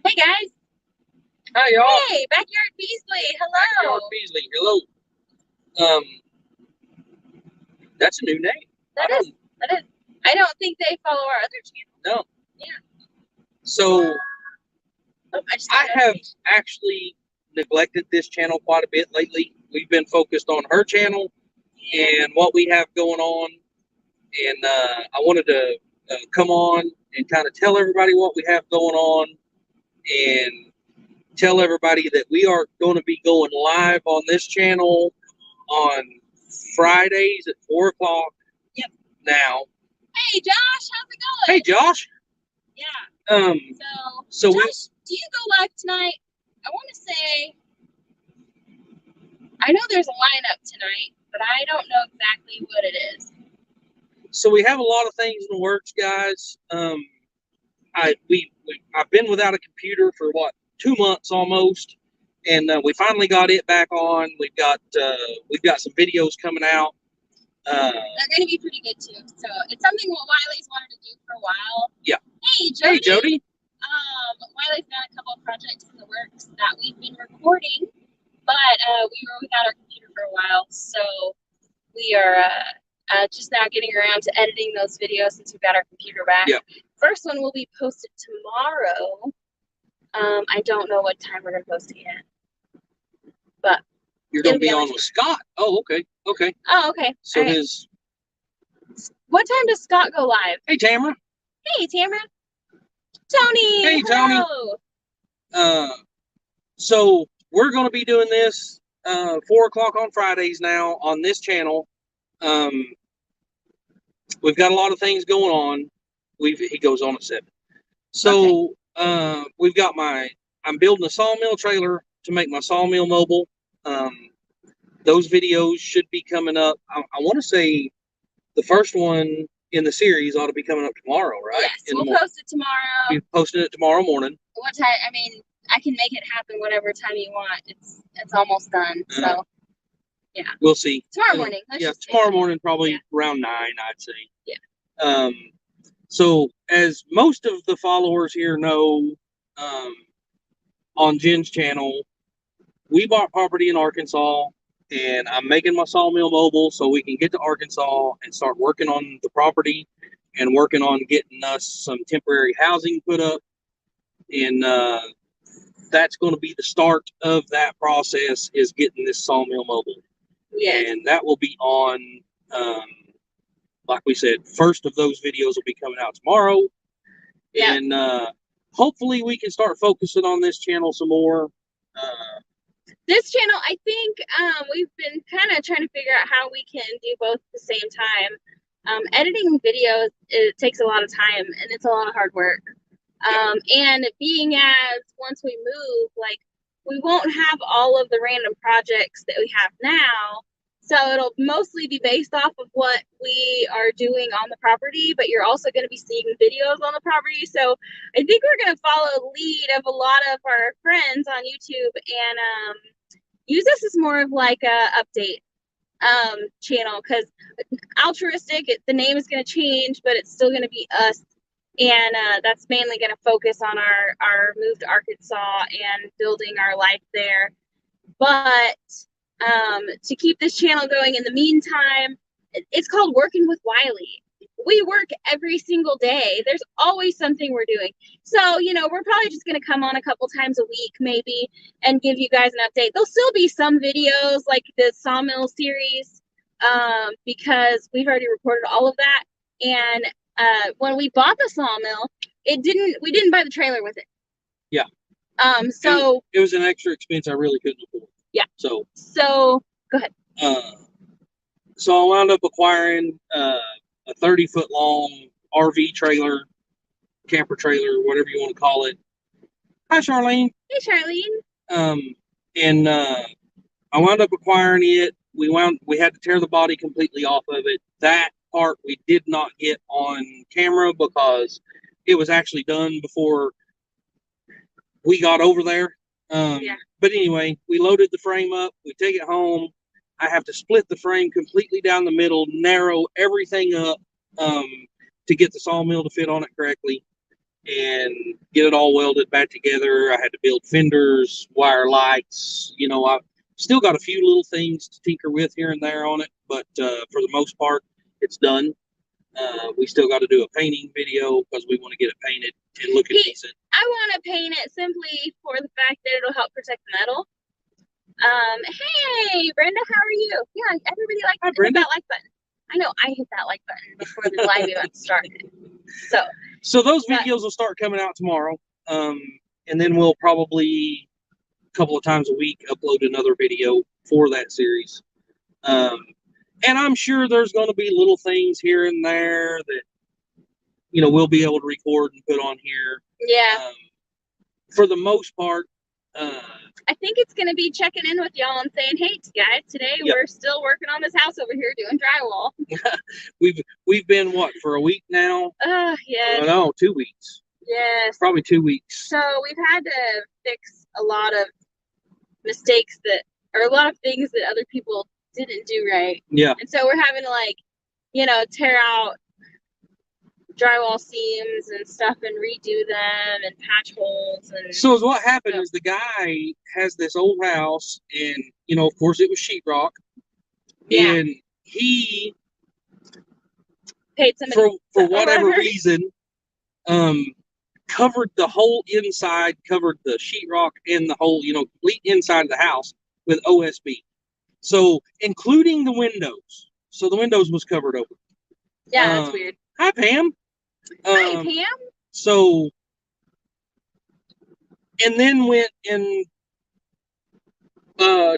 Hey guys. Hi y'all. Hey, Backyard Beasley. Backyard Hello. Beasley. Hello. Um, that's a new name. That is. I don't think they follow our other channel. No. Yeah. So Oh, I have actually neglected this channel quite a bit lately. We've been focused on her channel and what we have going on, and I wanted to come on and kind of tell everybody what we have going on, and tell everybody that we are going to be going live on this channel on Fridays at 4 o'clock. Yep. Now. Hey Josh, how's it going? Hey Josh. Yeah. So Josh, do you go live tonight? I want to say, I know there's a lineup tonight, but I don't know exactly what it is. So we have a lot of things in the works, guys. I've been without a computer for 2 months almost, and we finally got it back on. We've got some videos coming out. They're going to be pretty good too. So it's something what Wiley's wanted to do for a while. Yeah. Hey Jody. Hey Jody. Wiley's got a couple of projects in the works that we've been recording, but we were without our computer for a while, so we are just now getting around to editing those videos since we've got our computer back. Yeah. First one will be posted tomorrow. I don't know what time we're going to post it yet, but you're going to be on with Scott. Oh, okay. Okay. Oh, okay. So right. What time does Scott go live? Hey, Tamara. Hey, Tamara. Tony. Hey, Tony. Hello. So we're going to be doing this 4 o'clock on Fridays now on this channel. We've got a lot of things going on. He goes on at 7. So we've got I'm building a sawmill trailer to make my sawmill mobile. Those videos should be coming up. I want to say the first one in the series ought to be coming up tomorrow, right? Yes, we'll post it tomorrow. We'll be posting it tomorrow morning. What time? I mean, I can make it happen whatever time you want. It's almost done. So yeah, we'll see. Tomorrow morning. Tomorrow morning, probably around 9, I'd say. Yeah. So as most of the followers here know, on Jen's channel, we bought property in Arkansas, and I'm making my sawmill mobile so we can get to Arkansas and start working on the property and working on getting us some temporary housing put up. And that's going to be the start of that process, is getting this sawmill mobile. Yes. And that will be on, like we said, first of those videos will be coming out tomorrow. Yeah. And hopefully we can start focusing on this channel some more. This channel, I think we've been kind of trying to figure out how we can do both at the same time. Editing videos, it takes a lot of time and it's a lot of hard work. And being as once we move, like, we won't have all of the random projects that we have now. So it'll mostly be based off of what we are doing on the property, but you're also going to be seeing videos on the property. So I think we're going to follow the lead of a lot of our friends on YouTube and use this as more of like a update channel, because altruistic, the name is going to change, but it's still going to be us. And that's mainly going to focus on our move to Arkansas and building our life there. But to keep this channel going in the meantime, it's called Working with Wiley. We work every single day. There's always something we're doing. So, we're probably just going to come on a couple times a week maybe and give you guys an update. There'll still be some videos like the sawmill series because we've already recorded all of that. And when we bought the sawmill, we didn't buy the trailer with it. Yeah. So it was an extra expense I really couldn't afford. Yeah. So go ahead. So I wound up acquiring a 30-foot long RV trailer, camper trailer, whatever you want to call it. Hi, Charlene. Hey, Charlene. And I wound up acquiring it. We had to tear the body completely off of it. That part we did not get on camera because it was actually done before we got over there. But anyway, we loaded the frame up. We take it home. I have to split the frame completely down the middle, narrow everything up to get the sawmill to fit on it correctly. and get it all welded back together. I had to build fenders, wire lights. You know, I still got a few little things to tinker with here and there on it, but for the most part, it's done. We still got to do a painting video because we want to get it painted and looking decent. I want to paint it simply for the fact that it'll help protect the metal. Hey, Brenda, how are you? Yeah, everybody likes hit that like button. I know I hit that like button before the live event started. So those videos will start coming out tomorrow. And then we'll probably a couple of times a week upload another video for that series. And I'm sure there's going to be little things here and there that, you know, we'll be able to record and put on here. Yeah. For the most part, I think it's going to be checking in with y'all and saying, hey, guys, today we're still working on this house over here doing drywall. We've been, what, for a week now? Yes. No, 2 weeks. Yes. Probably 2 weeks. So we've had to fix a lot of mistakes or a lot of things that other people didn't do right. Yeah. And so we're having to, like, you know, tear out drywall seams and stuff and redo them and patch holes. And so what happened is the guy has this old house, and, you know, of course it was sheetrock. Yeah. And he paid somebody for whatever reason covered the whole inside, covered the sheetrock and the whole, you know, complete inside of the house with OSB. So including the windows. So the windows was covered over. Yeah, that's weird. Hi, Pam. Hi, Pam. So, and then went and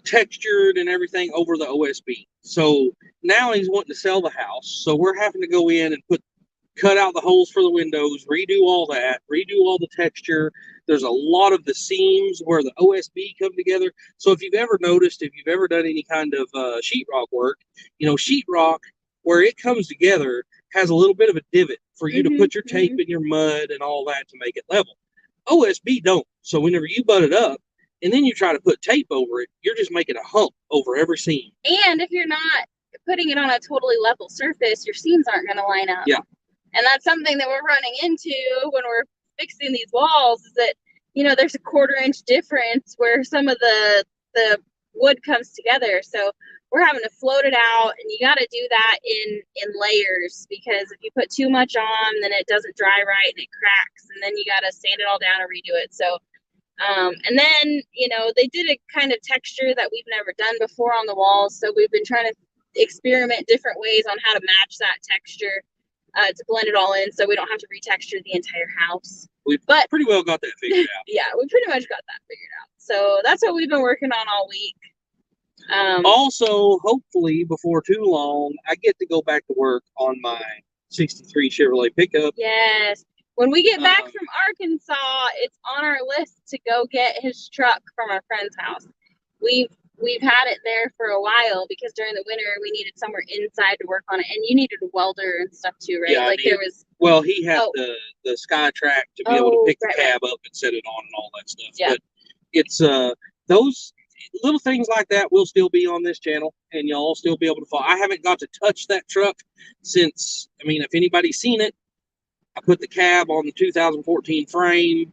textured and everything over the OSB. So now he's wanting to sell the house. So we're having to go in and cut out the holes for the windows, redo all that, redo all the texture. There's a lot of the seams where the OSB come together. So if you've ever noticed, if you've ever done any kind of sheetrock work, you know, sheetrock, where it comes together, has a little bit of a divot for you to put your tape in your mud and all that to make it level. OSB don't. So whenever you butt it up and then you try to put tape over it, you're just making a hump over every seam. And if you're not putting it on a totally level surface, your seams aren't going to line up. Yeah. And that's something that we're running into when we're fixing these walls, is that, you know, there's a 1/4 inch difference where some of the wood comes together. So we're having to float it out, and you got to do that in layers, because if you put too much on, then it doesn't dry right and it cracks, and then you got to sand it all down and redo it. So and then, you know, they did a kind of texture that we've never done before on the walls, so we've been trying to experiment different ways on how to match that texture to blend it all in, so we don't have to retexture the entire house. We've pretty well got that figured out. Yeah, we pretty much got that figured out. So that's what we've been working on all week. Also, hopefully, before too long, I get to go back to work on my 63 Chevrolet pickup. Yes. When we get back from Arkansas, it's on our list to go get his truck from our friend's house. We've had it there for a while because during the winter we needed somewhere inside to work on it, and you needed a welder and stuff too, right? Yeah, like there was. Well, he had the Sky Track to be able to pick the cab up and set it on and all that stuff. Yeah. But it's those little things like that will still be on this channel, and y'all still be able to follow. I haven't got to touch that truck since. I mean, if anybody's seen it, I put the cab on the 2014 frame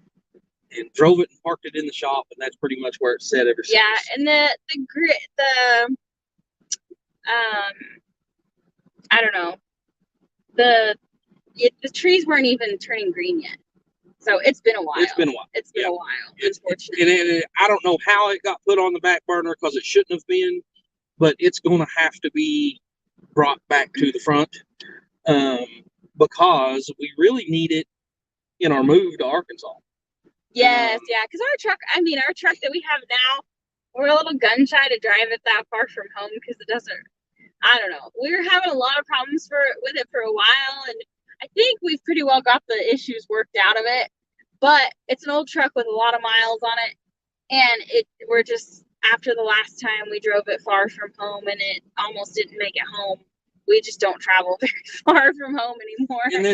and drove it and parked it in the shop, and that's pretty much where it's set ever since. Yeah, and I don't know, the trees weren't even turning green yet, so it's been a while. It's been a while, unfortunately. And I don't know how it got put on the back burner, because it shouldn't have been, but it's going to have to be brought back to the front, because we really need it in our move to Arkansas. Yes, yeah, because our truck that we have now, we're a little gun shy to drive it that far from home, because it doesn't, I don't know. We were having a lot of problems with it for a while, and I think we've pretty well got the issues worked out of it. But it's an old truck with a lot of miles on it, and we're just, after the last time we drove it far from home and it almost didn't make it home, we just don't travel very far from home anymore. And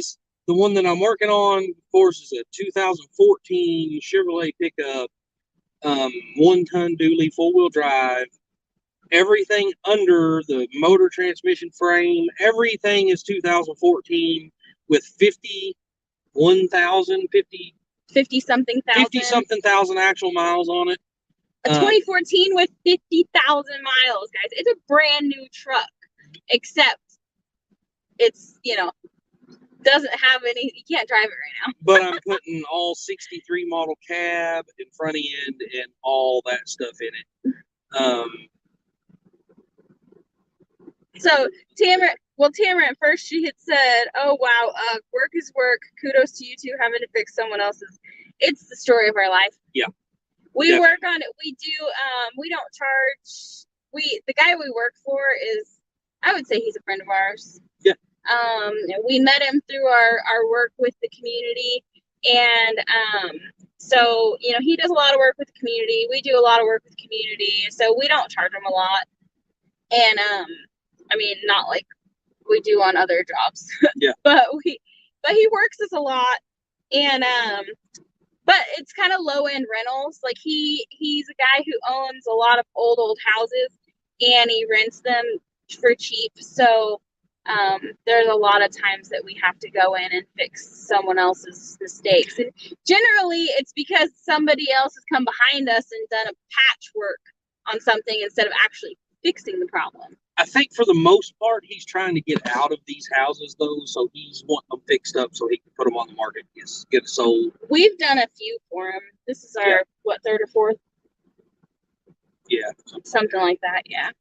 the one that I'm working on, of course, is a 2014 Chevrolet pickup, 1-ton dually, 4-wheel drive. Everything under the motor, transmission, frame, everything is 2014 with 50 50 something thousand actual miles on it. A 2014 with 50,000 miles, guys. It's a brand new truck, except it's, doesn't have any, you can't drive it right now. But I'm putting all 63 model cab and front end and all that stuff in it. So Tamara at first she had said, "Oh wow, work is work. Kudos to you two having to fix someone else's." It's the story of our life. Yeah, we definitely work on it. We do. We don't charge. The guy we work for is, I would say he's a friend of ours. Yeah. We met him through our work with the community, and so he does a lot of work with the community. We do a lot of work with the community, so we don't charge him a lot, and I mean, not like we do on other jobs. Yeah. but he works us a lot, and but it's kind of low end rentals. Like he's a guy who owns a lot of old houses, and he rents them for cheap. So there's a lot of times that we have to go in and fix someone else's mistakes, and generally it's because somebody else has come behind us and done a patchwork on something instead of actually fixing the problem. I think for the most part, he's trying to get out of these houses, though, so he's wanting them fixed up so he can put them on the market, get it sold. We've done a few for him. This is our, third or fourth? Yeah. Something like that, yeah.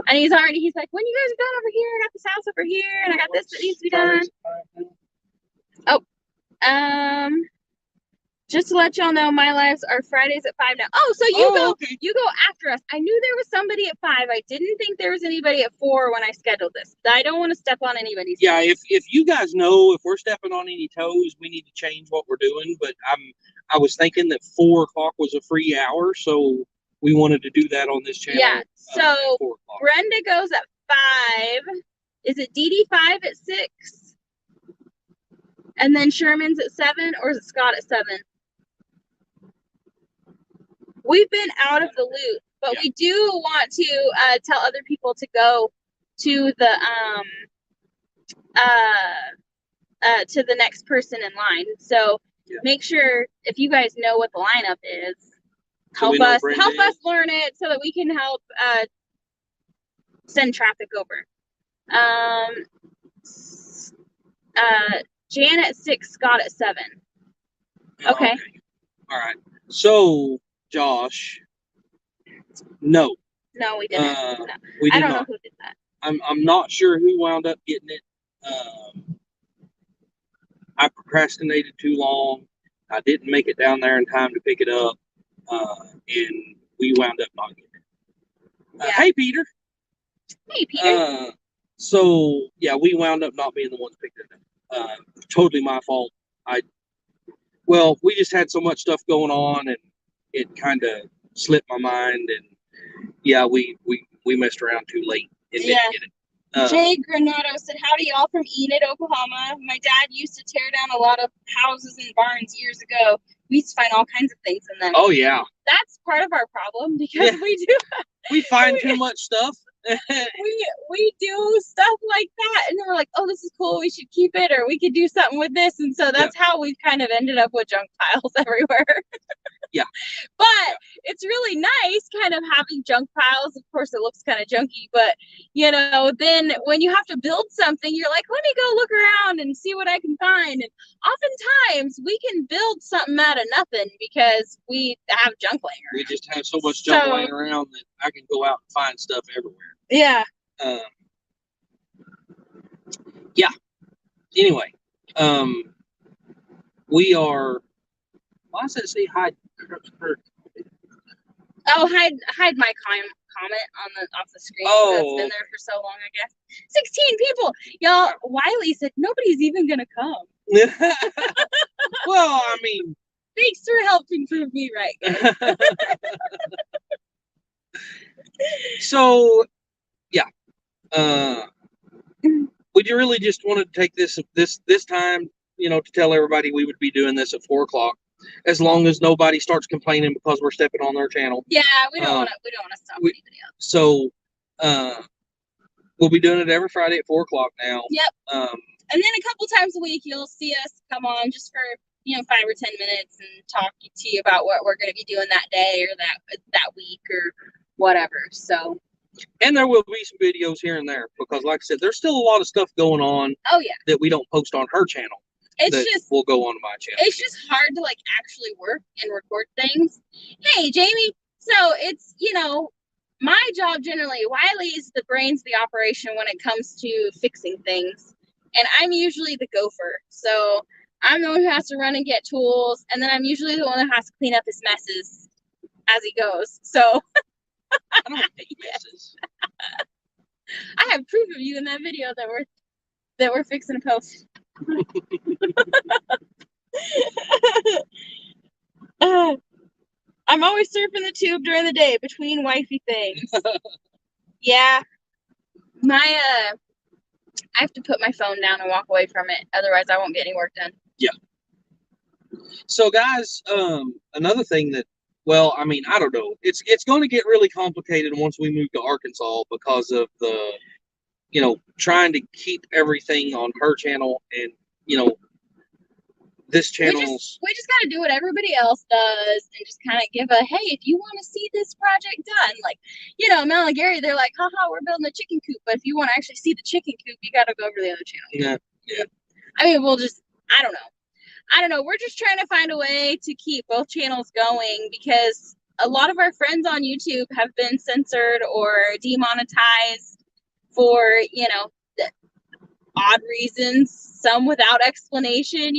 And he's like, when you guys are done over here, I got this house over here, and I got this that needs to be done. Oh, just to let y'all know, my lives are Fridays at 5 now. Oh, so you go after us. I knew there was somebody at 5. I didn't think there was anybody at 4 when I scheduled this. I don't want to step on anybody's toes. Yeah, if you guys know if we're stepping on any toes, we need to change what we're doing. But I was thinking that 4 o'clock was a free hour, so we wanted to do that on this channel. Yeah, so Brenda goes at 5. Is it Dee Dee 5 at 6? And then Sherman's at 7, or is it Scott at 7? We've been out of the loop, but we do want to tell other people to go to the next person in line. So make sure, if you guys know what the lineup is, help us learn it so that we can help send traffic over. Jan at 6, Scott at 7. Okay. All right. So, Josh, no, we didn't. No. We did I don't not. know who did that. I'm not sure who wound up getting it. I procrastinated too long. I didn't make it down there in time to pick it up, and we wound up not getting it. Hey, Peter. Hey, Peter. So we wound up not being the ones picking it up. Totally my fault. We just had so much stuff going on, and it kind of slipped my mind, and we messed around too late and didn't get it. Jay Granado said, "Howdy, y'all from Enid, Oklahoma. My dad used to tear down a lot of houses and barns years ago. We used to find all kinds of things in them." Oh yeah, that's part of our problem because we find too much stuff. we do stuff like that, and then we're like, "Oh, this is cool. We should keep it, or we could do something with this." And so that's how we've kind of ended up with junk piles everywhere. Yeah. But it's really nice kind of having junk piles. Of course, it looks kind of junky, but then when you have to build something, you're like, let me go look around and see what I can find. And oftentimes we can build something out of nothing because we have junk laying around. We just have so much junk laying around that I can go out and find stuff everywhere. Yeah. Anyway, we are. Why does it say hide? Oh, hide my comment off the screen. Oh, that's been there for so long, I guess. 16 people, y'all. Wiley said nobody's even gonna come. Well, I mean, thanks for helping prove me right. So, we really just wanted to take this time, to tell everybody we would be doing this at 4 o'clock. As long as nobody starts complaining because we're stepping on their channel. Yeah, we don't want to stop anybody else. So, we'll be doing it every Friday at 4 o'clock now. Yep. And then a couple times a week, you'll see us come on just for 5 or 10 minutes and talk to you about what we're going to be doing that day or that week or whatever. So. And there will be some videos here and there because, like I said, there's still a lot of stuff going on. Oh yeah. That we don't post on her channel. It's will go on my channel. It's just hard to like actually work and record things. Hey, Jamie. So it's my job generally. Wiley's the brains of the operation when it comes to fixing things, and I'm usually the gopher. So I'm the one who has to run and get tools, and then I'm usually the one that has to clean up his messes as he goes. So. I don't make messes. I have proof of you in that video that we're fixing to post. I'm always surfing the tube during the day between wifey things. Yeah. I have to put my phone down and walk away from it. Otherwise, I won't get any work done. Yeah. So, guys, another thing that, well, I mean, I don't know. It's going to get really complicated once we move to Arkansas because of the, trying to keep everything on her channel and, this channel's. We just got to do what everybody else does and just kind of give a, hey, if you want to see this project done, like, Mel and Gary, they're like, haha, we're building a chicken coop. But if you want to actually see the chicken coop, you got to go over to the other channel. Yeah. I mean, I don't know. We're just trying to find a way to keep both channels going because a lot of our friends on YouTube have been censored or demonetized for, odd reasons, some without explanation,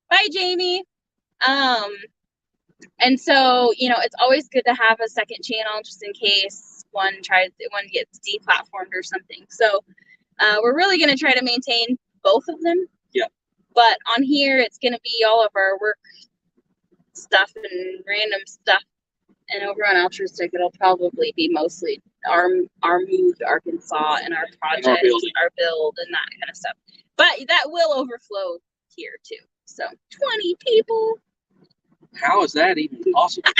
Bye, Jamie. And so, it's always good to have a second channel just in case one gets deplatformed or something. So we're really going to try to maintain both of them. Yeah. But on here, it's going to be all of our work stuff and random stuff. And over on Altruistic, it'll probably be mostly our move to Arkansas and our project, our build, and that kind of stuff. But that will overflow here, too. So 20 people. How is that even possible?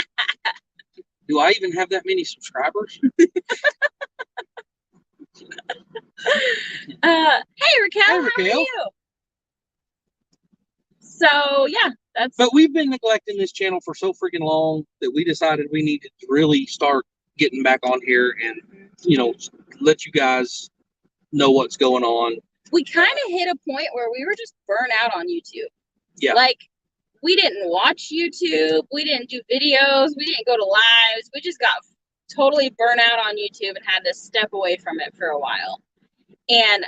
Do I even have that many subscribers? Hey, Raquel. How are you? So, yeah. But we've been neglecting this channel for so freaking long that we decided we needed to really start getting back on here and, let you guys know what's going on. We kind of hit a point where we were just burnt out on YouTube. Yeah. Like, we didn't watch YouTube. We didn't do videos. We didn't go to lives. We just got totally burnt out on YouTube and had to step away from it for a while. And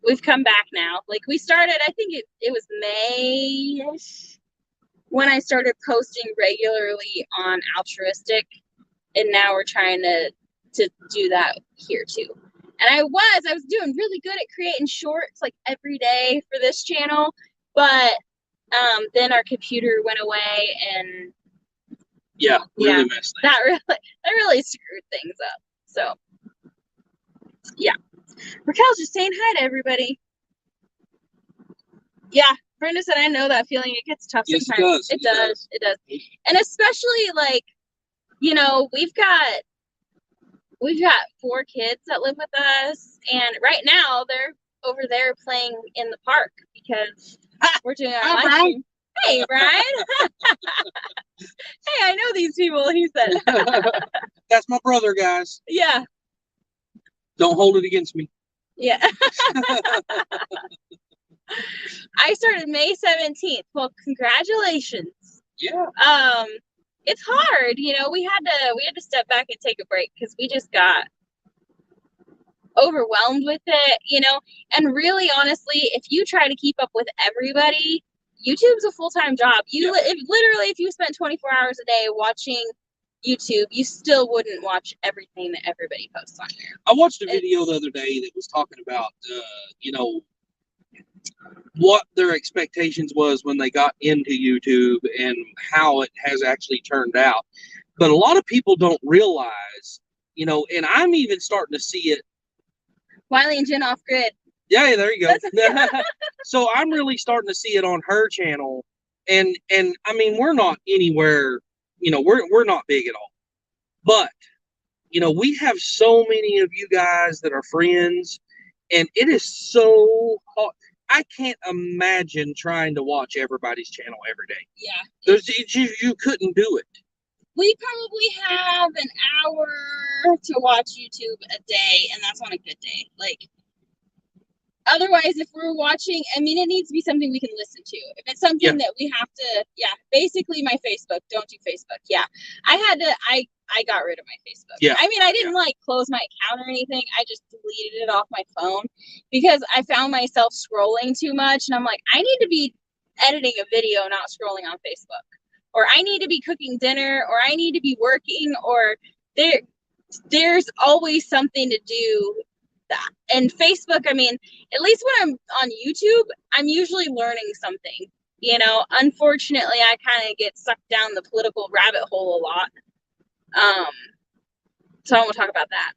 we've come back now. Like, we started, I think it was May-ish when I started posting regularly on Altruistic. And now we're trying to do that here too. And I was doing really good at creating shorts like every day for this channel. But then our computer went away and really messed things. That really screwed things up. So yeah. Raquel's just saying hi to everybody. Yeah, Brenda said, I know that feeling. It gets tough sometimes. It does. And especially like, we've got 4 kids that live with us, and right now they're over there playing in the park because we're doing our live stream. Hey, Brian. Hey, I know these people, he said. That's my brother, guys. Yeah. Don't hold it against me. Yeah. I started May 17th. Well, congratulations. Yeah. It's hard, we had to step back and take a break because we just got overwhelmed with it, and really honestly, if you try to keep up with everybody, YouTube's a full-time job. If you spent 24 hours a day watching YouTube, you still wouldn't watch everything that everybody posts on here. I watched a video the other day that was talking about what their expectations was when they got into YouTube and how it has actually turned out. But a lot of people don't realize, and I'm even starting to see it. Wiley and Jen off grid. Yeah, there you go. So I'm really starting to see it on her channel. And I mean, we're not anywhere, we're not big at all. But, we have so many of you guys that are friends And it is so hard. I can't imagine trying to watch everybody's channel every day. Yeah. You couldn't do it. We probably have an hour to watch YouTube a day, and that's on a good day. Like, otherwise, if we're watching, I mean, it needs to be something we can listen to. If it's something that we have to, basically my Facebook, don't do Facebook. Yeah. I got rid of my Facebook. Yeah. I mean, I didn't like close my account or anything. I just deleted it off my phone because I found myself scrolling too much. And I'm like, I need to be editing a video, not scrolling on Facebook. Or I need to be cooking dinner, or I need to be working, or there's always something to do. That. And Facebook, I mean, at least when I'm on YouTube, I'm usually learning something. You know, unfortunately, I kind of get sucked down the political rabbit hole a lot. So I won't talk about that.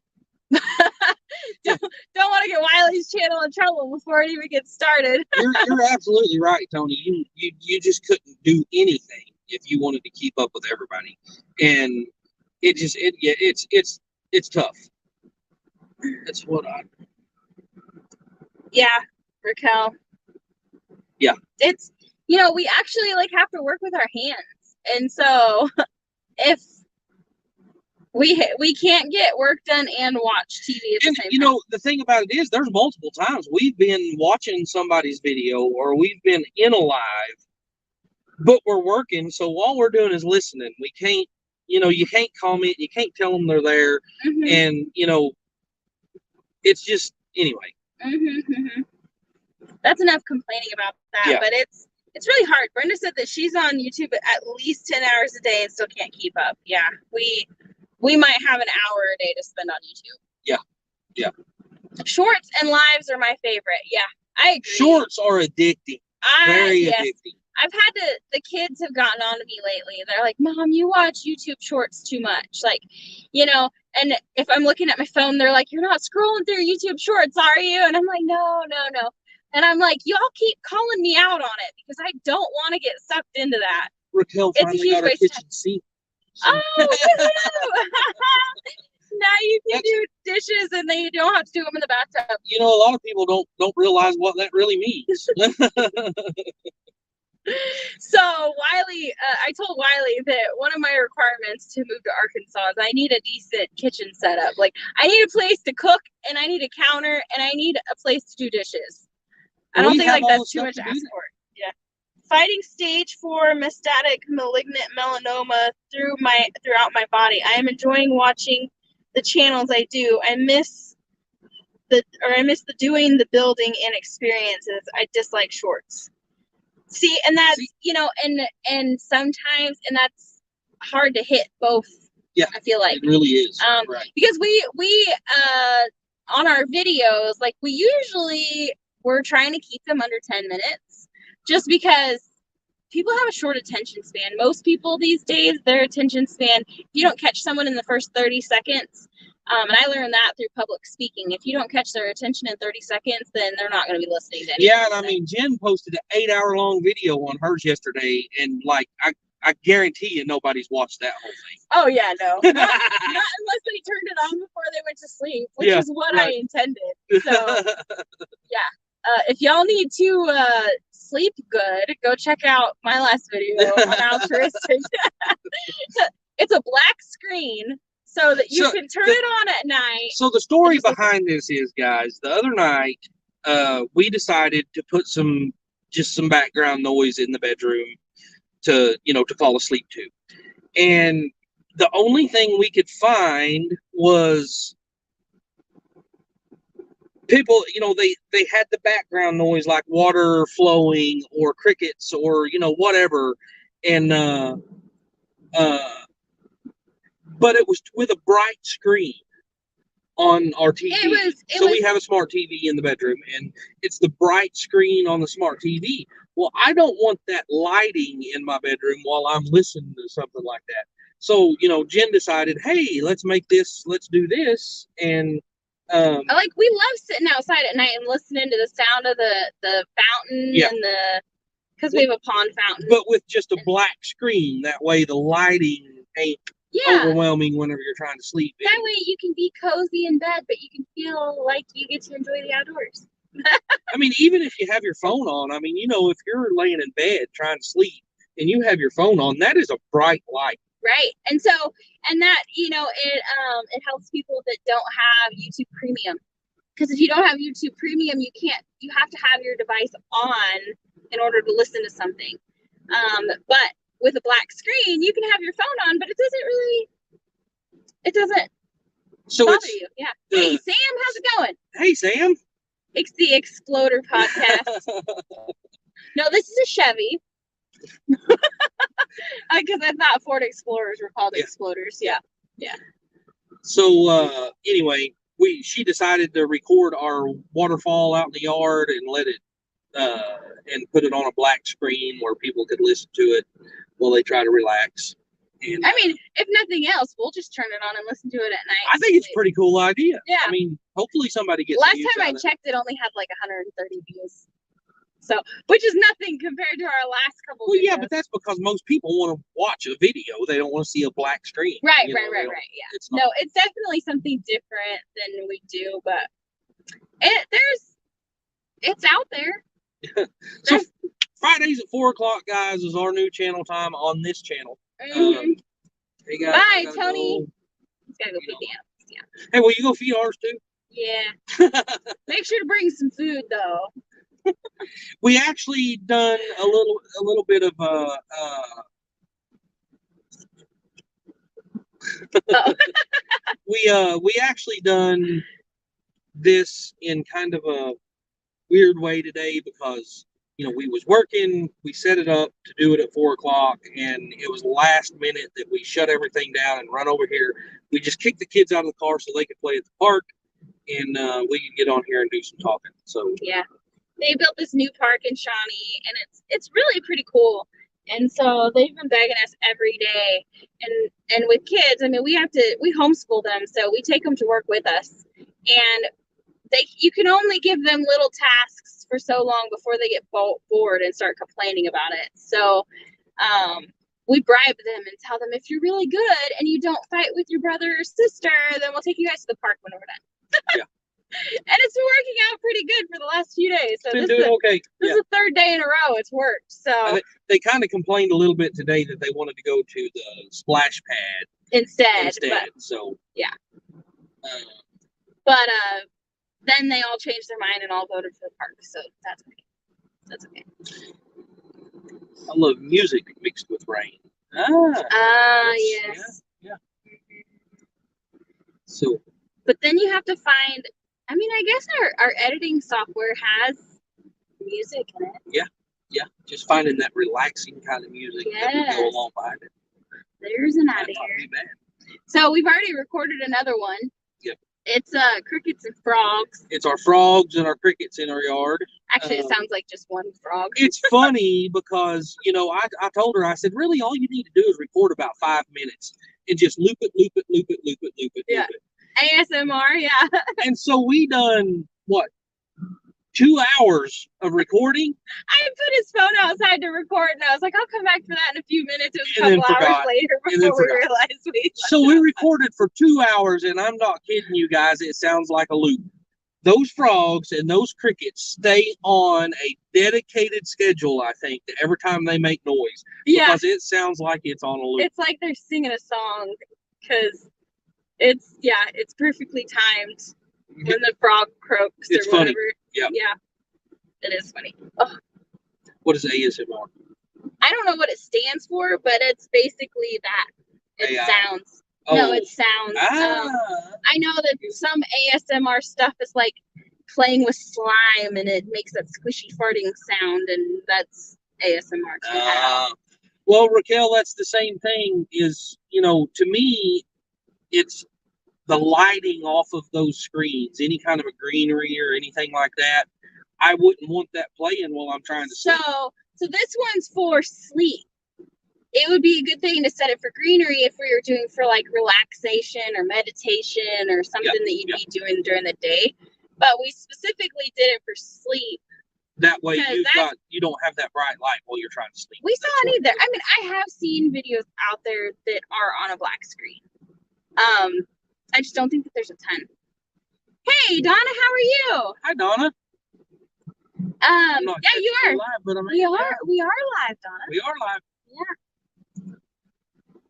don't want to get Wiley's channel in trouble before it even gets started. You're absolutely right, Tony. You just couldn't do anything if you wanted to keep up with everybody, and it's tough. That's what I. Yeah, Raquel. Yeah. It's, you know, we actually like have to work with our hands, and so if we can't get work done and watch TV at the same time. Know, the thing about it is, there's multiple times we've been watching somebody's video or we've been in a live, but we're working. So all we're doing is listening. We can't, you can't comment, you can't tell them they're there, and it's just anyway. That's enough complaining about that, but it's really hard. Brenda said that she's on YouTube at least 10 hours a day and still can't keep up. Yeah, we might have an hour a day to spend on YouTube. Yeah. Shorts and lives are my favorite. Yeah, I agree. Shorts are addicting. Very addicting. I've had the kids have gotten on to me lately. They're like, Mom, you watch YouTube shorts too much. Like, and if I'm looking at my phone, they're like, you're not scrolling through YouTube shorts, are you? And I'm like, no. And I'm like, y'all keep calling me out on it because I don't want to get sucked into that. Raquel finally got her kitchen sink. Oh, now you can do dishes and then you don't have to do them in the bathtub. A lot of people don't realize what that really means. So Wiley, I told Wiley that one of my requirements to move to Arkansas is I need a decent kitchen setup. Like, I need a place to cook, and I need a counter, and I need a place to do dishes. I don't think like that's too much to ask for. Yeah. Fighting stage 4 metastatic malignant melanoma throughout my body. I am enjoying watching the channels I do. I miss the doing, the building, and experiences. I dislike shorts. See, and that's and sometimes, and that's hard to hit both. Yeah, I feel like it really is. Right. Because we on our videos, like we're trying to keep them under 10 minutes, just because people have a short attention span. Most people these days, their attention span, if you don't catch someone in the first 30 seconds, and I learned that through public speaking, if you don't catch their attention in 30 seconds, then they're not going to be listening to anything. Yeah, and I mean, Jen posted an 8-hour-long video on hers yesterday, and like, I guarantee you nobody's watched that whole thing. Oh, yeah, no. Not unless they turned it on before they went to sleep, which is what I intended. So, yeah. If y'all need to sleep good, go check out my last video on altruistic. It's a black screen so that you can turn it on at night. So the story behind this is, guys, the other night we decided to put some background noise in the bedroom to fall asleep to. And the only thing we could find was people, they had the background noise like water flowing or crickets or, whatever. And, but it was with a bright screen on our TV. We have a smart TV in the bedroom, and it's the bright screen on the smart TV. Well, I don't want that lighting in my bedroom while I'm listening to something like that. So, Jen decided, hey, let's do this. And we love sitting outside at night and listening to the sound of the fountain and because we have a pond fountain. But with just a black screen, that way the lighting ain't overwhelming whenever you're trying to sleep. That way you can be cozy in bed, but you can feel like you get to enjoy the outdoors. I mean, even if you have your phone on, I mean, if you're laying in bed trying to sleep and you have your phone on, that is a bright light. Right. And that, it helps people that don't have YouTube Premium. Because if you don't have YouTube Premium, you have to have your device on in order to listen to something. But with a black screen, you can have your phone on, but it doesn't bother you. Yeah. Hey, Sam, how's it going? Hey, Sam. It's the Exploder podcast. No, this is a Chevy. Because I thought Ford Explorers were called Exploders. Yeah. So anyway, she decided to record our waterfall out in the yard and let it and put it on a black screen where people could listen to it while they try to relax. And I mean, if nothing else, we'll just turn it on and listen to it at night. I think it's a pretty cool idea. Yeah. I mean, hopefully somebody gets. Last time I checked, it only had like 130 views. So, which is nothing compared to our last couple. Well, videos. Yeah, but that's because most people want to watch a video; they don't want to see a black screen. Right. Yeah. It's definitely something different than we do, but it's out there. So Fridays at 4:00, guys, is our new channel time on this channel. Mm-hmm. Hey guys, bye, Tony. He's gotta go feed the animals. Yeah. Hey, will you go feed ours too? Yeah. Make sure to bring some food though. We actually done a little bit of we actually done this in kind of a weird way today because we was working, we set it up to do it at 4:00, and it was last minute that we shut everything down and run over here. We just kicked the kids out of the car so they could play at the park, and we could get on here and do some talking. So yeah. They built this new park in Shawnee, and it's really pretty cool. And so they've been begging us every day. And with kids, I mean, we homeschool them, so we take them to work with us. And you can only give them little tasks for so long before they get bored and start complaining about it. So we bribe them and tell them, if you're really good and you don't fight with your brother or sister, then we'll take you guys to the park when we're done. Yeah. And it's been working out pretty good for the last few days. So this is the third day in a row it's worked. So they kind of complained a little bit today that they wanted to go to the splash pad instead. So yeah. But then they all change their mind and all voted for the park. So that's okay. I love music mixed with rain. Yes. Yeah. So. But then you have to find. I mean, I guess our editing software has music in it. Yeah. Just finding that relaxing kind of music that would go along behind it. There's an idea. So we've already recorded another one. Yep. It's crickets and frogs. It's our frogs and our crickets in our yard. Actually, it sounds like just one frog. It's funny because, I told her, I said, really, all you need to do is record about 5 minutes and just loop it. Yeah. ASMR, yeah. And so we done, 2 hours of recording? I put his phone outside to record, and I was like, I'll come back for that in a few minutes. It was a couple hours later before we realized we. So we recorded for 2 hours, and I'm not kidding you guys, it sounds like a loop. Those frogs and those crickets stay on a dedicated schedule, I think, every time they make noise. Yeah. Because it sounds like it's on a loop. It's like they're singing a song, because it's perfectly timed when the frog croaks it's or funny. whatever. Yeah. It is funny. Oh. What is ASMR? I don't know what it stands for, but it's basically that. It sounds. Oh. No, it sounds. I know that some ASMR stuff is like playing with slime and it makes that squishy farting sound, and that's ASMR too. Well, Raquel, that's the same thing. To me, it's the lighting off of those screens, any kind of a greenery or anything like that. I wouldn't want that playing while I'm trying to sleep. So this one's for sleep. It would be a good thing to set it for greenery if we were doing for like relaxation or meditation or something that you'd be doing during the day. But we specifically did it for sleep That way you don't have that bright light while you're trying to sleep. We saw it either. I mean, I have seen videos out there that are on a black screen. I just don't think that there's a ton. Hey, Donna, how are you? Hi, Donna. Yeah, you are. Live, but we are live, Donna. We are live.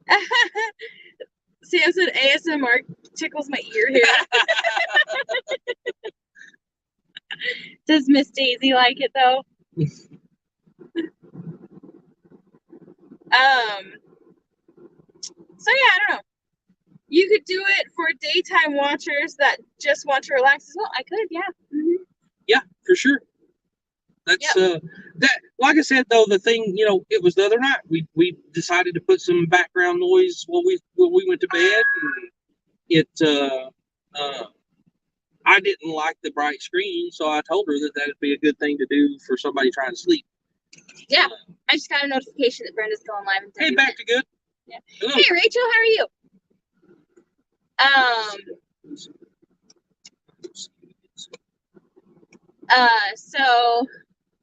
Yeah. Sam said ASMR tickles my ear here. Does Miss Daisy like it though? So yeah, I don't know. You could do it for daytime watchers that just want to relax as well. I could, yeah. Mm-hmm. Yeah, for sure. That's that. Like I said, though, the thing, it was the other night. We decided to put some background noise while we went to bed. And I didn't like the bright screen, so I told her that that'd be a good thing to do for somebody trying to sleep. Yeah, I just got a notification that Brenda's going live. Hey, back to good. Yeah. Hello. Hey, Rachel, how are you? So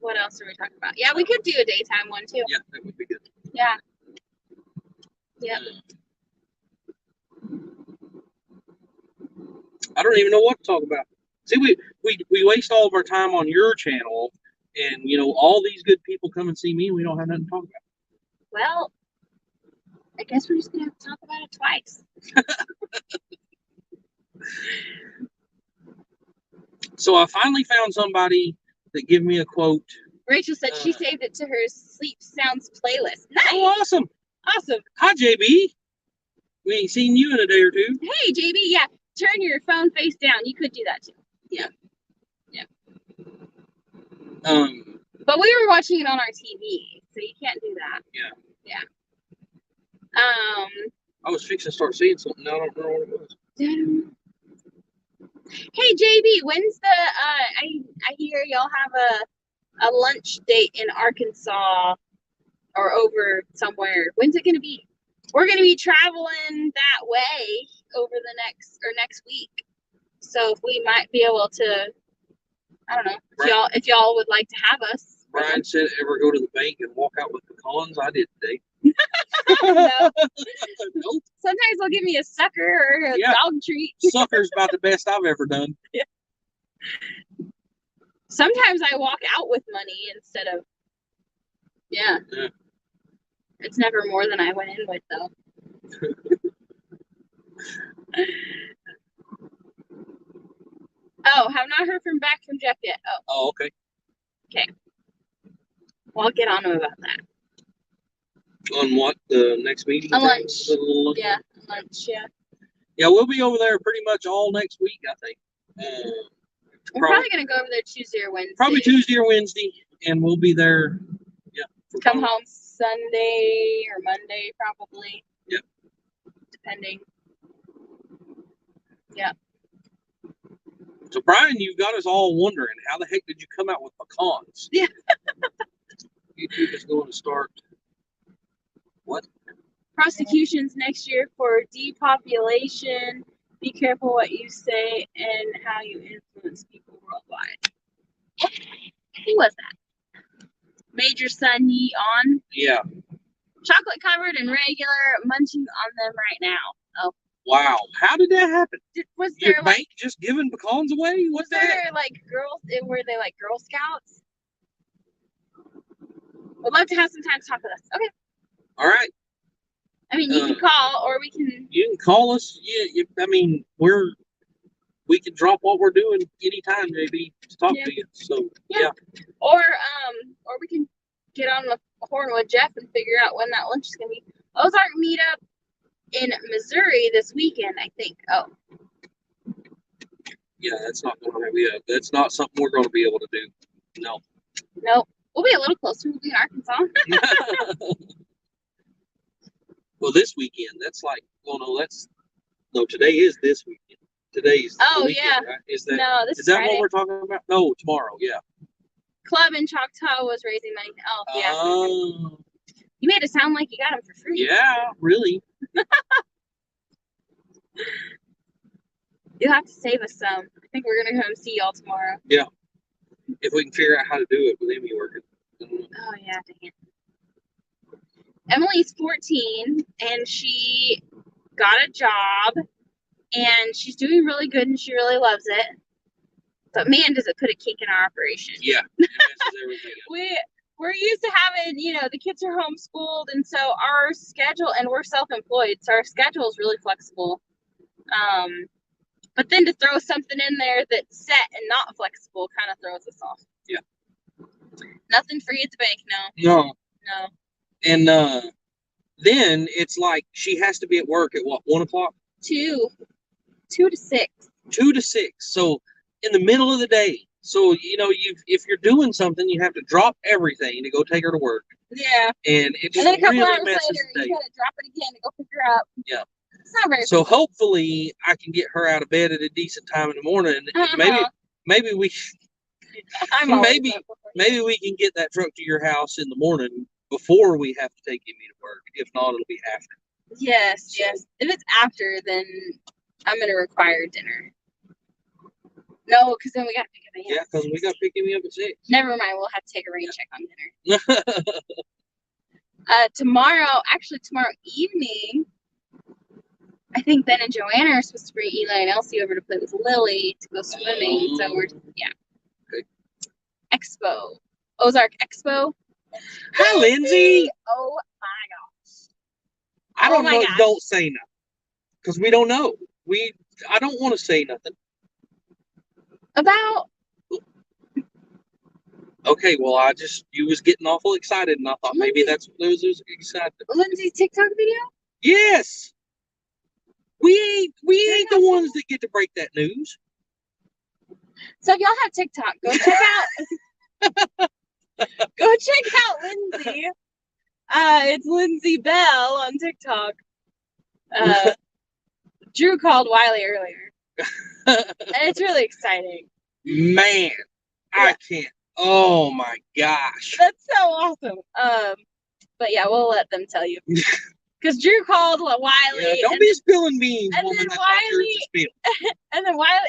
what else are we talking about? Yeah, we could do a daytime one too. Yeah, that would be good. Yeah. Yeah. I don't even know what to talk about. See, we waste all of our time on your channel, and all these good people come and see me, and we don't have nothing to talk about. Well, I guess we're just gonna have to talk about it twice. So I finally found somebody that gave me a quote. Rachel said she saved it to her sleep sounds playlist. Nice. Oh, awesome. Awesome. Hi, JB. We ain't seen you in a day or two. Hey, JB. Yeah, turn your phone face down. You could do that too. Yeah. Yeah. But we were watching it on our TV, so you can't do that. Yeah. Yeah. I was fixing to start seeing something. Now I don't know what it was. Hey, JB, when's the I hear y'all have a lunch date in Arkansas or over somewhere. When's it gonna be? We're gonna be traveling that way over the next week. So if we might be able to, I don't know, if y'all would like to have us. Brian said, "Ever go to the bank and walk out with pecans?" I did today. No. Nope. Sometimes they'll give me a sucker or a dog treat. Sucker's about the best I've ever done. Yeah. Sometimes I walk out with money instead of. Yeah. It's never more than I went in with, though. Oh, have not heard back from Jeff yet. Oh, okay. Okay. Well, I'll get on him about that. On what? The next meeting? A lunch. Yeah, lunch, yeah. Yeah, we'll be over there pretty much all next week, I think. We're probably going to go over there Tuesday or Wednesday. Probably Tuesday or Wednesday, and we'll be there, Come home Sunday or Monday, probably. Yep. Depending. Yeah. So, Brian, you've got us all wondering, how the heck did you come out with pecans? Yeah. YouTube is going to start. What? Prosecutions next year for depopulation. Be careful what you say and how you influence people worldwide. Who was that? Major Sun Yi on? Yeah. Chocolate covered and regular, munching on them right now. Oh. Wow. How did that happen? Was there your bank just giving pecans away? Was there girls? Were they like Girl Scouts? Would love to have some time to talk with us. Okay. All right. I mean, you can call or we can. You can call us. Yeah. I mean, we can drop what we're doing anytime, JB, to talk to you. So yeah. Or we can get on the horn with Jeff and figure out when that lunch is gonna be. Ozark meetup in Missouri this weekend, I think. Oh. Yeah, that's not going to be. That's not something we're going to be able to do. No. Nope. We'll be a little closer. We'll be in Arkansas. Well, this weekend, that's like. Well, no. Today is this weekend. Today's the weekend, yeah. Right? Is that this is that Friday. what we're talking about? No, tomorrow. Yeah. Club in Choctaw was raising money. Oh yeah. You made it sound like you got them for free. Yeah, really. You'll have to save us some. I think we're gonna come see y'all tomorrow. Yeah. if we can figure out how to do it with Emmy working. Oh yeah, dang it. Emily's 14 and she got a job and she's doing really good and she really loves it. But man, does it put a kink in our operation. Yeah, it messes everything up. We're used to having, the kids are homeschooled, and so our schedule, and we're self-employed, so our schedule is really flexible. But then to throw something in there that's set and not flexible kind of throws us off. Yeah. Nothing free at the bank, no. No. And then it's like she has to be at work at what, 1 o'clock? 2 to 6. 2 to 6. So in the middle of the day. So if you're doing something, you have to drop everything to go take her to work. Yeah. And it just and then a couple really hours messes later, the day. you gotta drop it again to go pick her up. Yeah. It's not very So hopefully I can get her out of bed at a decent time in the morning. Maybe we maybe we can get that truck to your house in the morning before we have to take Emmy to work. If not, it'll be after. Yes. If it's after, then I'm gonna require dinner. No, because then we got to pick him up. Yeah, because we got to pick him up at 6. Never mind. We'll have to take a rain check on dinner. Tomorrow evening, I think Ben and Joanna are supposed to bring Eli and Elsie over to play with Lily to go swimming. So Good. Expo. Ozark Expo. Hi, Lindsay. Oh my gosh. I don't know. Don't say nothing. Because we don't know. I don't want to say nothing. About. Okay, well, you was getting awful excited, and I thought maybe that's what it was excited. Lindsay's TikTok video? Yes. We ain't the ones that get to break that news. So if y'all have TikTok, go check out Lindsay. It's Lindsay Bell on TikTok. Drew called Wiley earlier. And it's really exciting. Man, I can't. Oh my gosh. That's so awesome. But yeah, we'll let them tell you. Because Drew called Wiley. Yeah, don't be spilling beans, and woman. then That's Wiley, not yours to spill. And then Wiley,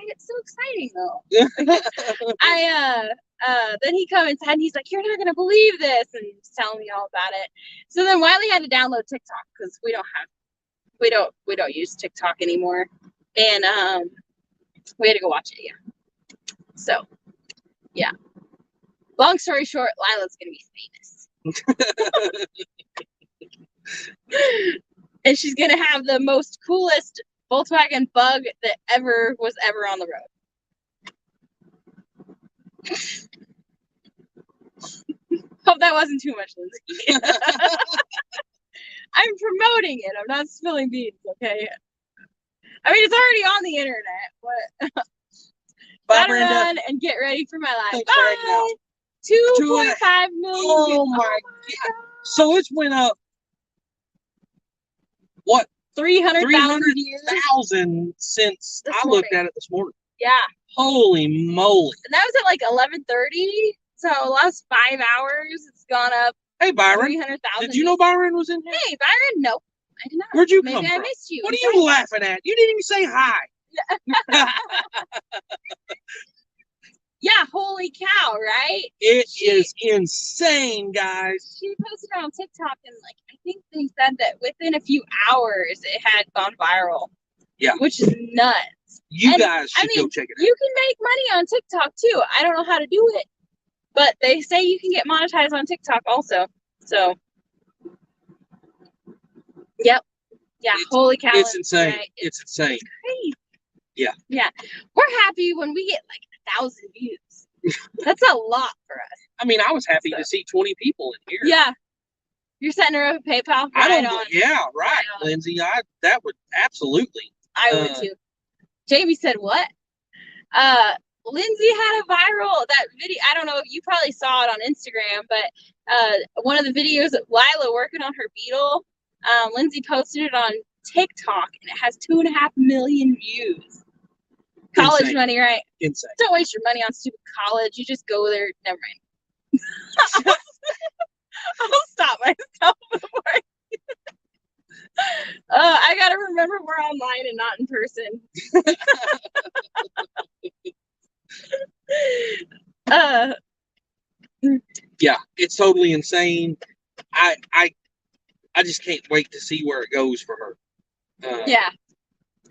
it's so exciting though. Then he comments and he's like, "You're not gonna believe this," and he's telling me all about it. So then Wiley had to download TikTok because we don't use TikTok anymore, and we had to go watch it. Yeah. So, yeah. Long story short, Lila's gonna be famous. And she's gonna have the most coolest Volkswagen Bug that was ever on the road. Hope that wasn't too much, Lindsay. I'm promoting it. I'm not spilling beans, okay? I mean, it's already on the internet, but gotta run and get ready for my life. Bye. 2.5 million. Oh my god! So it's went up. What? 300,000 since I looked at it this morning. Yeah. Holy moly! And that was at like 11:30. So last 5 hours, it's gone up. Hey Byron, 300,000. Did you know Byron was in here? Hey Byron, nope, I did not. Where'd you come from? Maybe I missed you. What are you laughing at? You didn't even say hi. Yeah, holy cow, right? It is insane, guys. She posted it on TikTok, and I think they said that within a few hours it had gone viral. Yeah, which is nuts. You guys should go check it out. You can make money on TikTok too. I don't know how to do it, but they say you can get monetized on TikTok also. So, yep, yeah, holy cow! It's insane. Right? It's insane. It's crazy. Yeah, we're happy when we get 1,000 views. That's a lot for us. I mean, I was happy to see 20 people in here. Yeah, you're setting her up a PayPal. Yeah, right, Lindsay. That would absolutely. I would too. Jamie said what? Lindsay had a viral that video. I don't know if you probably saw it on Instagram, but one of the videos of Lila working on her Beetle, Lindsay posted it on TikTok, and it has 2.5 million views. College Insane. Money, right? Insane. Don't waste your money on stupid college. You just go there. Never mind. I'll stop myself before I gotta remember we're online and not in person. totally insane. I just can't wait to see where it goes for her. Yeah.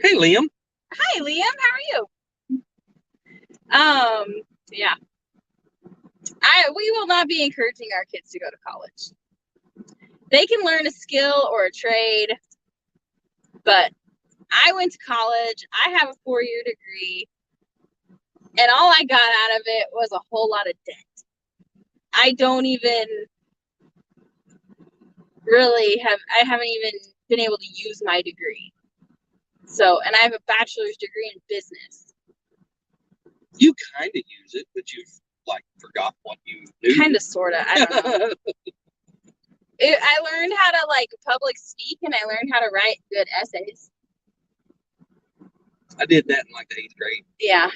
Hey, Liam. Hi, Liam. How are you? Yeah. We will not be encouraging our kids to go to college. They can learn a skill or a trade, but I went to college. I have a 4-year degree, and all I got out of it was a whole lot of debt. I don't even I haven't even been able to use my degree. So, and I have a bachelor's degree in business. You kind of use it, but you've like forgot what you do. Kind of, sort of. I don't know. I learned how to like public speak, and I learned how to write good essays. I did that in like the 8th grade. Yeah.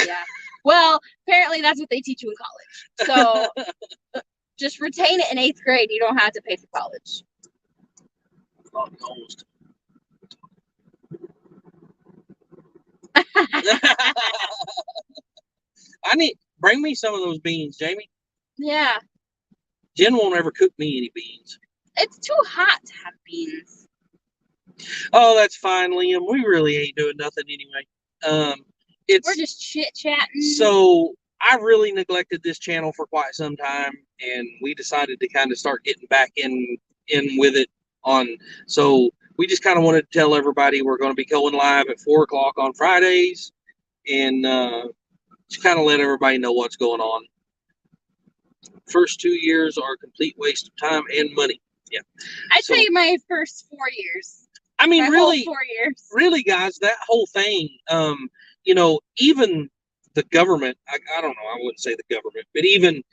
Yeah. Well, apparently that's what they teach you in college. So just retain it in 8th grade. You don't have to pay for college. Almost. Bring me some of those beans, Jamie. Yeah. Jen won't ever cook me any beans. It's too hot to have beans. Oh, that's fine, Liam. We really ain't doing nothing anyway. We're just chit-chatting. So I really neglected this channel for quite some time, and we decided to kind of start getting back in with it so we just kind of wanted to tell everybody we're going to be going live at 4 o'clock on Fridays, and just kind of let everybody know what's going on. First 2 years are a complete waste of time and money. Yeah. I'd say my first 4 years. I mean, my really, whole 4 years. Really, guys, that whole thing, even the government, I don't know, I wouldn't say the government, but even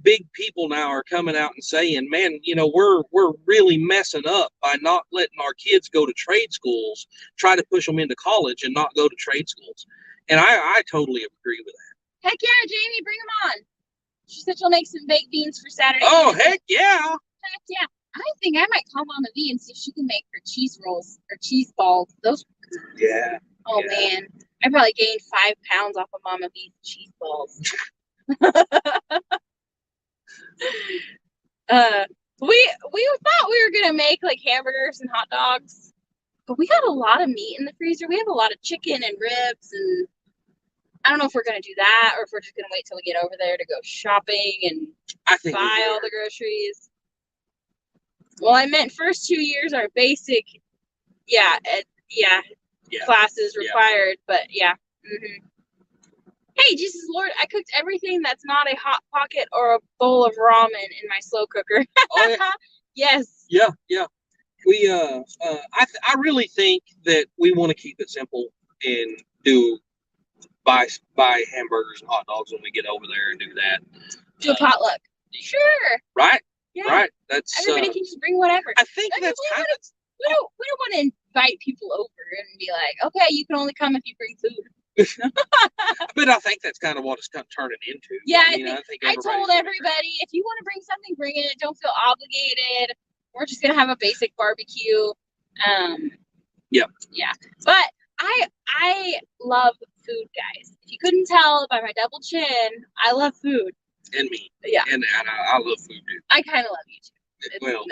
big people now are coming out and saying, man, we're really messing up by not letting our kids go to trade schools, try to push them into college and not go to trade schools. And I totally agree with that. Heck yeah, Jamie, bring them on. She said she'll make some baked beans for Saturday. Oh, heck yeah. Heck yeah. I think I might call Mama V and see if she can make her cheese rolls or cheese balls. Those. Yeah. Oh, yeah. Man. I probably gained 5 pounds off of Mama V's cheese balls. We thought we were gonna make like hamburgers and hot dogs, but we got a lot of meat in the freezer. We have a lot of chicken and ribs, and I don't know if we're gonna do that or if we're just gonna wait till we get over there to go shopping and buy all the groceries. Well, I meant first 2 years are basic, classes required, but yeah. Mm-hmm. Hey, Jesus Lord, I cooked everything that's not a Hot Pocket or a bowl of ramen in my slow cooker. Oh, yeah. Yes. Yeah. We I really think that we want to keep it simple and do buy hamburgers and hot dogs when we get over there and do that. Do a potluck. Sure. Right? Yeah. Right. That's everybody can just bring whatever. I think that's kind of we don't want to invite people over and be like, okay, you can only come if you bring food. But I think that's kind of what it's turning into. Yeah, I told everybody, if you want to bring something, bring it. Don't feel obligated. We're just gonna have a basic barbecue. Yeah. But I love food, guys. If you couldn't tell by my double chin, I love food. And me. Yeah. And I love food too. I kind of love you too. Well.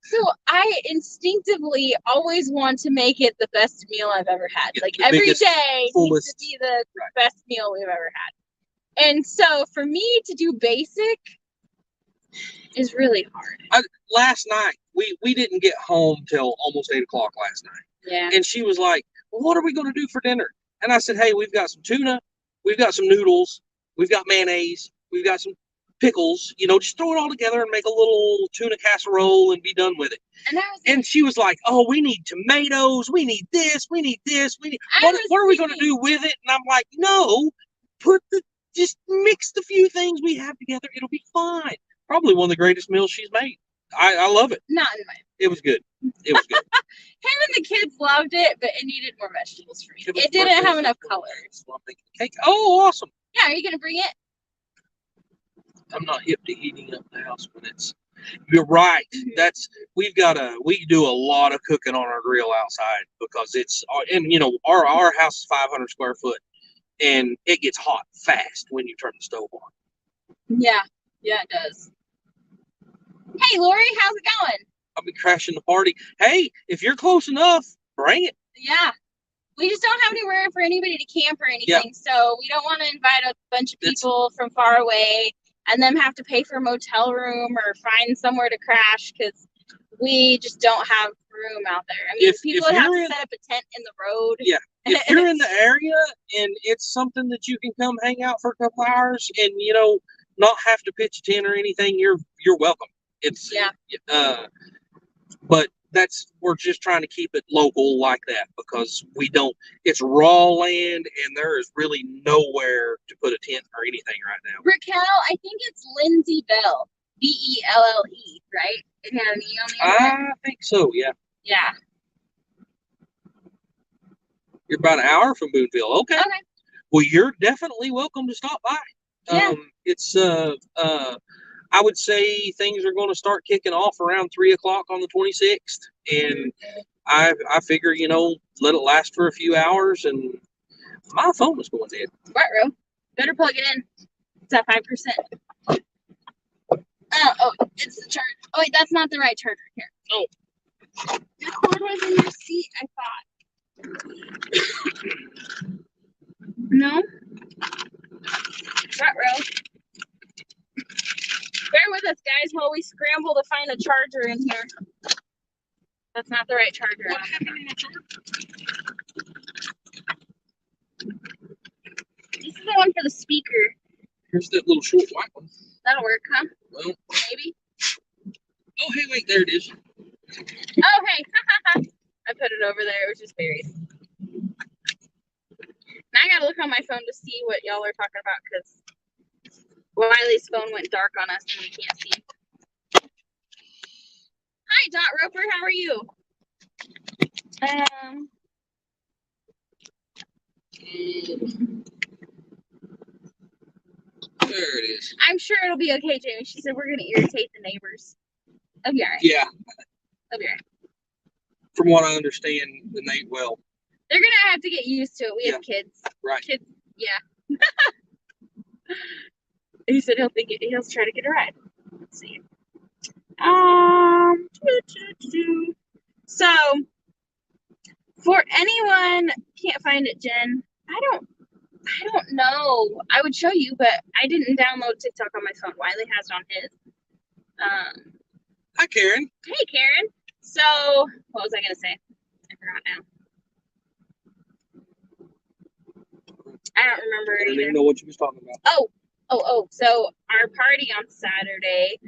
So I instinctively always want to make it the best meal I've ever had. Like every day needs to be the best meal we've ever had. And so for me to do basic is really hard. Last night, we didn't get home till almost 8 o'clock last night. Yeah. And she was like, well, what are we going to do for dinner? And I said, hey, we've got some tuna, we've got some noodles, we've got mayonnaise, we've got some pickles, just throw it all together and make a little tuna casserole and be done with it. And she was like, oh, we need tomatoes, we need this, we need this, what are we going to do with it? And I'm like, no, just mix the few things we have together, it'll be fine. Probably one of the greatest meals she's made. I love it. Not in my It was good. It was good. Him and the kids loved it, but it needed more vegetables for me. It didn't have enough colors. Oh, awesome. Yeah, are you going to bring it? I'm not hip to heating up the house when it's. You're right. We do a lot of cooking on our grill outside because it's, and our house is 500 square foot, and it gets hot fast when you turn the stove on. Yeah, it does. Hey, Lori, how's it going? I'll be crashing the party. Hey, if you're close enough, bring it. Yeah. We just don't have anywhere for anybody to camp or anything, so we don't want to invite a bunch of people from far away and them have to pay for a motel room or find somewhere to crash because we just don't have room out there. I mean, people would have to set up a tent in the road. Yeah. If you're in the area and it's something that you can come hang out for a couple hours and, you know, not have to pitch a tent or anything, you're welcome. It's but we're just trying to keep it local like that because it's raw land and there is really nowhere to put a tent or anything right now. Raquel, I think it's Lindsay Bell, Belle, right? It had an E on the end. I think so, yeah. Yeah. You're about an hour from Boonville. Okay. Well, you're definitely welcome to stop by. Yeah. It's I would say things are going to start kicking off around 3 o'clock on the 26th, and I figure, you know, let it last for a few hours, and my phone is going dead. Right, Ro. Better plug it in. It's at 5%. Oh, it's the charge. Oh wait, that's not the right charger here. Oh. Your cord was in your seat, I thought. No? Right, Ro. Bear with us, guys, while we scramble to find a charger in here. That's not the right charger. What happened to my charger? This is the one for the speaker. Here's that little short white one. That'll work, huh? Well, maybe. Oh, hey, wait, there it is. Oh, hey. I put it over there. It was just berries. Now I gotta look on my phone to see what y'all are talking about because Wiley's phone went dark on us and we can't see. Hi, Dot Roper. How are you? There it is. I'm sure it'll be okay, Jamie. She said we're gonna irritate the neighbors. It'll be alright. Yeah. It'll be alright. From what I understand, well, they're gonna have to get used to it. We have kids. Right. Kids. Yeah. He said he'll try to get a ride. Let's see. So, for anyone can't find it, Jen, I don't know. I would show you, but I didn't download TikTok on my phone. Wiley has it on his. Hi, Karen. Hey, Karen. So, what was I gonna say? I forgot now. I don't remember. I didn't even know what you was talking about. Oh. So our party on Saturday,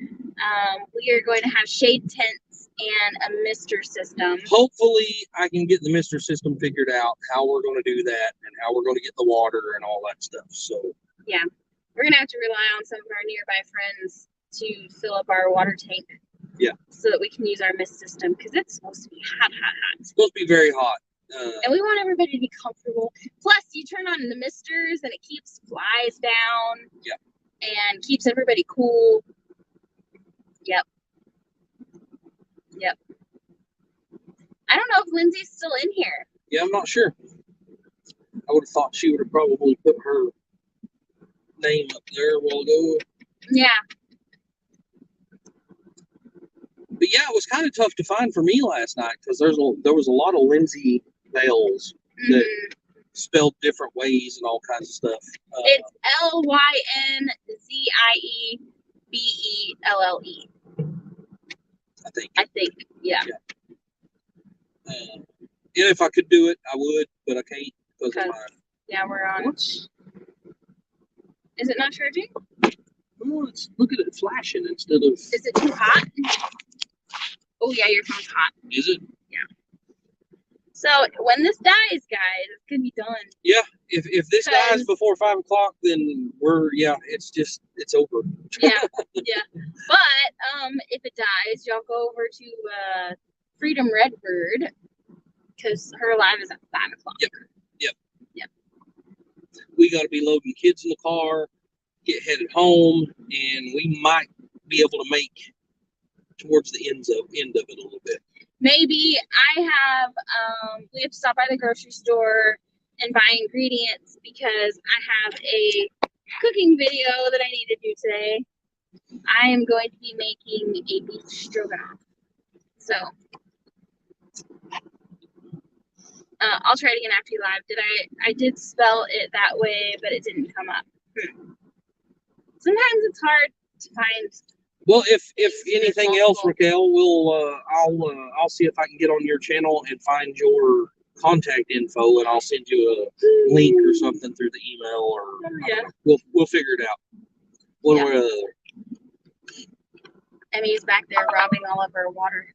we are going to have shade tents and a mister system. Hopefully, I can get the mister system figured out, how we're going to do that, and how we're going to get the water and all that stuff. So yeah, we're going to have to rely on some of our nearby friends to fill up our water tank. Yeah. So that we can use our mist system because it's supposed to be hot. It's supposed to be very hot. And we want everybody to be comfortable. Plus, you turn on the misters and it keeps flies down. Yep. And keeps everybody cool. Yep. I don't know if Lindsay's still in here. Yeah, I'm not sure. I would have thought she would have probably put her name up there a while ago. Yeah. But yeah, it was kind of tough to find for me last night because there was a lot of Lindsay Bells that spelled different ways and all kinds of stuff. It's LYNZIEBELLE. I think. Yeah. And if I could do it, I would, but I can't because of mine. Yeah, we're on. Is it not charging? Well, look at it flashing instead of. Is it too hot? Oh yeah, your phone's hot. Is it? Yeah. So when this dies, guys, it's gonna be done. Yeah. If this dies before 5 o'clock, then it's over. Yeah. But if it dies, y'all go over to Freedom Redbird because her live is at 5 o'clock. Yep. We got to be loading kids in the car, get headed home, and we might be able to make towards the end of it a little bit. Maybe we have to stop by the grocery store and buy ingredients because I have a cooking video that I need to do today. I am going to be making a beef stroganoff. So I'll try it again after you live. I did spell it that way, but it didn't come up. Sometimes it's hard to find. Well, if anything else, Raquel, I'll see if I can get on your channel and find your contact info, and I'll send you a link or something through the email, or we'll figure it out. One way or the other. Emmy's back there robbing all of her water.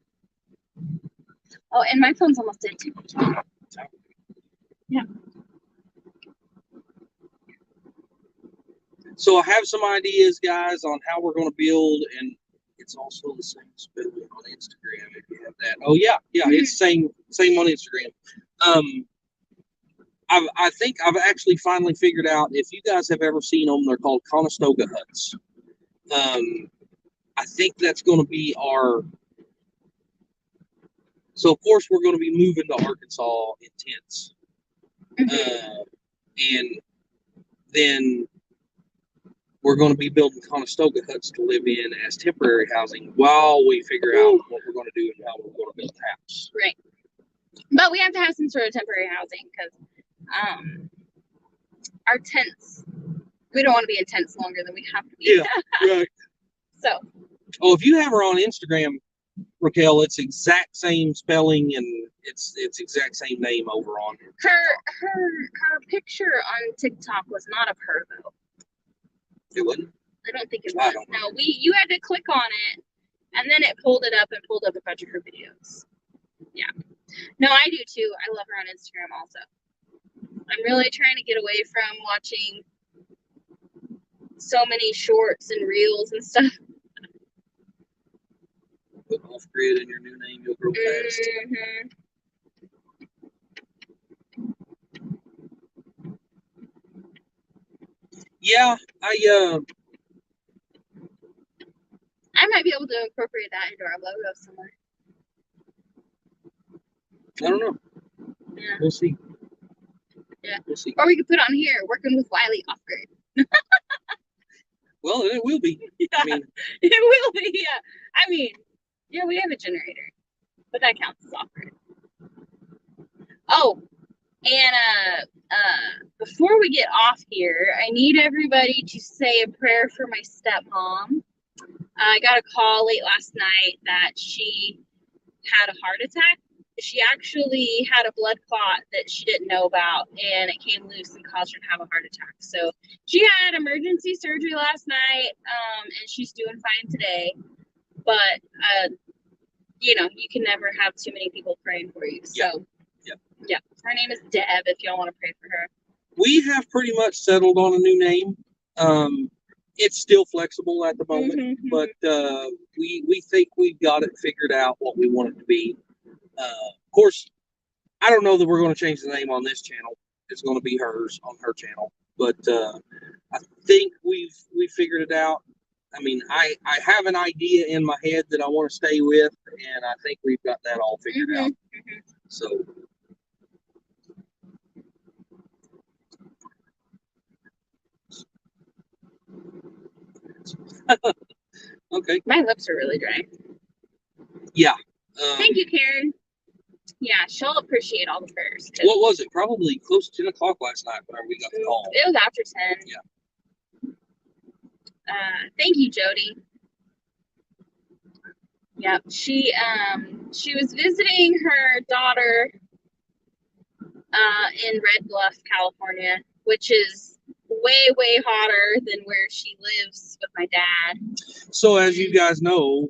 Oh, and my phone's almost dead too. Yeah. So I have some ideas, guys, on how we're going to build, and it's also the same spelling on Instagram if you have that. Oh yeah, it's same on Instagram. I think I've actually finally figured out, if you guys have ever seen them, they're called Conestoga huts. I think that's going to be our. So of course we're going to be moving to Arkansas in tents, and then we're going to be building Conestoga huts to live in as temporary housing while we figure out what we're going to do and how we're going to build the house. Right. But we have to have some sort of temporary housing because our tents, we don't want to be in tents longer than we have to be. Yeah, right. So. Oh, if you have her on Instagram, Raquel, it's exact same spelling and it's exact same name over on her picture on TikTok was not of her though. It wasn't? I don't think it was. No, you had to click on it, and then it pulled it up and pulled up a bunch of her videos. Yeah. No, I do too. I love her on Instagram also. I'm really trying to get away from watching so many shorts and reels and stuff. Put off grid in your new name, you'll grow fast. Yeah, I might be able to incorporate that into our logo somewhere. I don't know. Yeah. We'll see. Yeah. We'll see. Or we could put on here, working with Wiley off grid. Well, it will be. Yeah, I mean, it will be, yeah. I mean, yeah, we have a generator, but that counts as off grid. Oh, and before we get off here, I need everybody to say a prayer for my stepmom. I got a call late last night that she had a heart attack. She actually had a blood clot that she didn't know about, and it came loose and caused her to have a heart attack. So she had emergency surgery last night, and she's doing fine today. But you know, you can never have too many people praying for you. So yeah. Her name is Deb, if y'all want to pray for her. We have pretty much settled on a new name. It's still flexible at the moment, but we think we've got it figured out what we want it to be. Of course, I don't know that we're going to change the name on this channel. It's going to be hers on her channel, but I think we've figured it out. I mean, I have an idea in my head that I want to stay with, and I think we've got that all figured out. So. Okay. My lips are really dry. Yeah. Thank you, Karen. Yeah, she'll appreciate all the prayers. What was it? Probably close to 10 o'clock last night whenever we got the call. It was after 10. Yeah. Thank you, Jody. Yeah, she was visiting her daughter in Red Bluff, California, which is way hotter than where she lives with my dad. So as you guys know,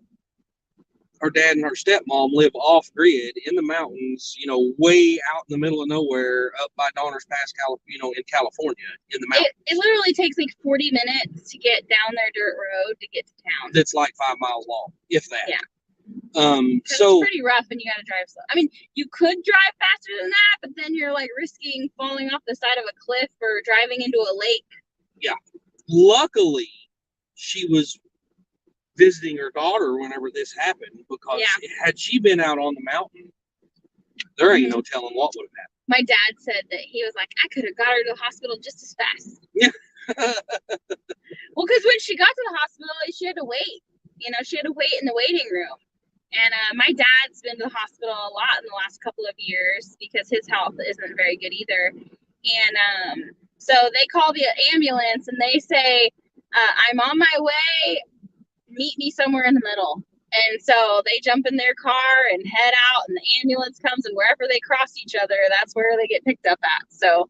her dad and her stepmom live off grid in the mountains, you know, way out in the middle of nowhere, up by Donner's Pass, in California, in the mountains. It literally takes like 40 minutes to get down their dirt road to get to town. That's like 5 miles long, if that. Yeah. So it's pretty rough and you got to drive slow. I mean, you could drive faster than that, but then you're like risking falling off the side of a cliff or driving into a lake. Yeah. Luckily, she was visiting her daughter whenever this happened, because had she been out on the mountain, there ain't no telling what would have happened. my dad said that he was like, I could have got her to the hospital just as fast. Yeah. Well, because when she got to the hospital, she had to wait. She had to wait in the waiting room. And my dad's been to the hospital a lot in the last couple of years because his health isn't very good either. And so they call the ambulance and they say, I'm on my way, meet me somewhere in the middle. And so they jump in their car and head out, and the ambulance comes, and wherever they cross each other, that's where they get picked up at. So,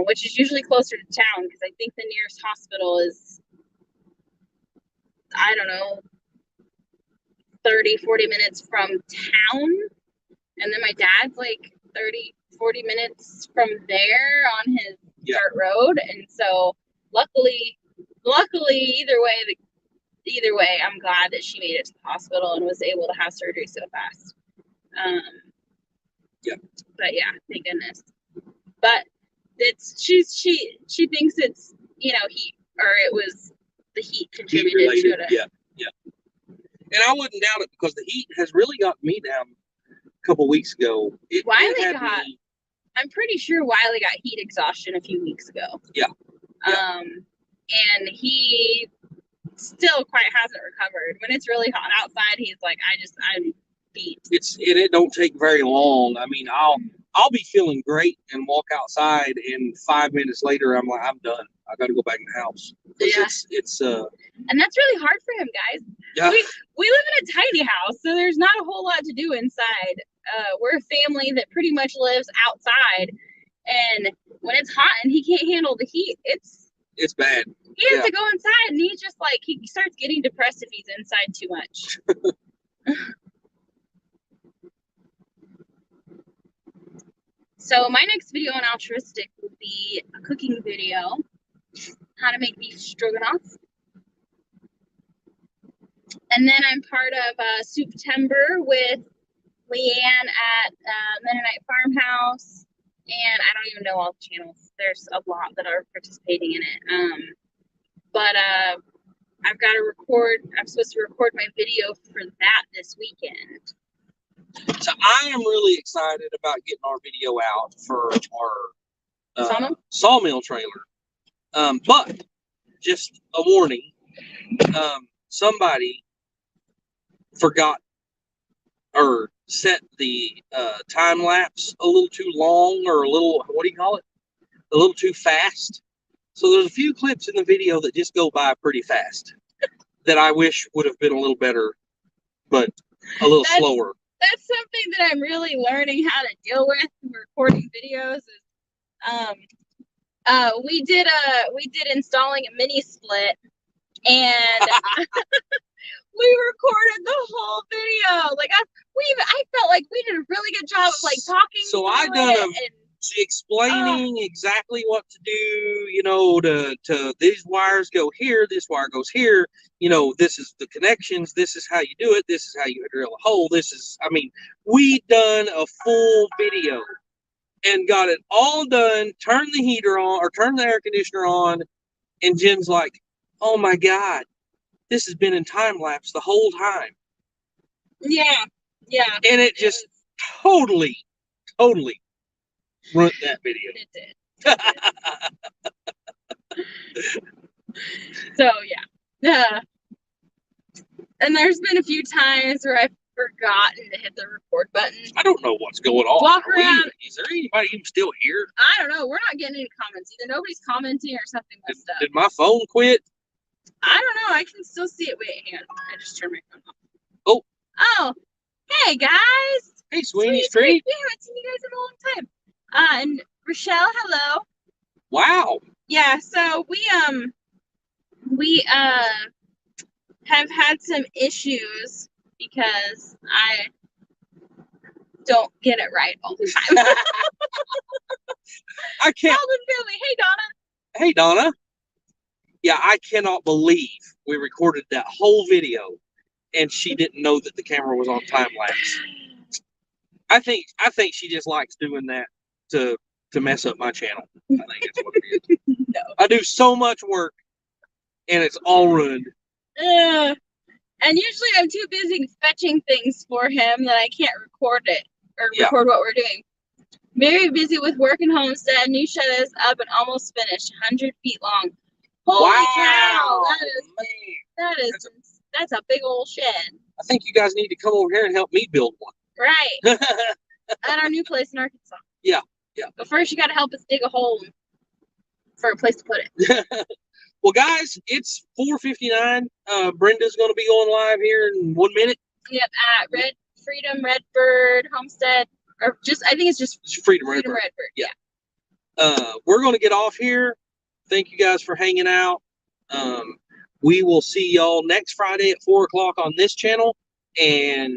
which is usually closer to town, because I think the nearest hospital is, I don't know, 30, 40 minutes from town. And then my dad's like 30, 40 minutes from there on his dirt road. And so luckily, either way, I'm glad that she made it to the hospital and was able to have surgery so fast. But yeah, thank goodness. But she thinks it's heat, or it was the heat contributed to it. Yeah. And I wouldn't doubt it, because the heat has really got me down a couple weeks ago. I'm pretty sure Wiley got heat exhaustion a few weeks ago. Yeah. And he still quite hasn't recovered. When it's really hot outside, he's like, I'm beat. It don't take very long. I mean, I'll be feeling great and walk outside, and 5 minutes later, I'm like, I'm done. I got to go back in the house. Yeah. And that's really hard for him, guys. Yeah. We live in a tiny house, so there's not a whole lot to do inside. We're a family that pretty much lives outside, and when it's hot and he can't handle the heat, it's bad. He has to go inside, and he's just like, he starts getting depressed if he's inside too much. So my next video on altruistic will be a cooking video, how to make beef stroganoff. And then I'm part of Souptember with Leanne at Mennonite Farmhouse, and I don't even know all the channels. There's a lot that are participating in it. But I'm supposed to record my video for that this weekend. So I am really excited about getting our video out for our sawmill trailer. But just a warning, somebody forgot or set the time lapse a little too long, or a little, what do you call it? A little too fast. So there's a few clips in the video that just go by pretty fast that I wish would have been a little better, but a little slower. That's something that I'm really learning how to deal with in recording videos. We did installing a mini split, and we recorded the whole video. Like I felt like we did a really good job of like talking. So I done explaining exactly what to do, to these wires go here, this wire goes here, this is the connections, this is how you do it, this is how you drill a hole, we done a full video and got it all done, turned the heater on, or turned the air conditioner on, and Jen's like, oh my God, this has been in time lapse the whole time. Yeah. And it just totally ruined that video. It did. So yeah. And there's been a few times where I've forgotten to hit the record button. I don't know what's going on. Walk around. Is there anybody even still here? I don't know. We're not getting any comments. Either nobody's commenting or something messed up. Did my phone quit? I don't know. I can still see it. Wait, hang on. I just turned my phone off. Oh. Hey guys. Hey, Sweeney Street. We haven't seen you guys in a long time. And Rochelle, hello. Wow. Yeah, so we have had some issues because I don't get it right all the time. I can't. Hey, Donna. Yeah, I cannot believe we recorded that whole video and she didn't know that the camera was on time lapse. I think she just likes doing that to mess up my channel. I think that's what it is. No. I do so much work and it's all ruined. And usually I'm too busy fetching things for him that I can't record it or record what we're doing. Very busy with work and homestead. New shed is up and almost finished. 100 feet long. Holy cow! That's a big old shed. I think you guys need to come over here and help me build one. Right. At our new place in Arkansas. Yeah. But first, you got to help us dig a hole for a place to put it. Well, guys, it's 4:59. Brenda's going to be going live here in 1 minute. Yep, at Redbird Homestead, or just, I think it's just Freedom Redbird. Yeah. We're going to get off here. Thank you guys for hanging out. We will see y'all next Friday at 4 o'clock on this channel, and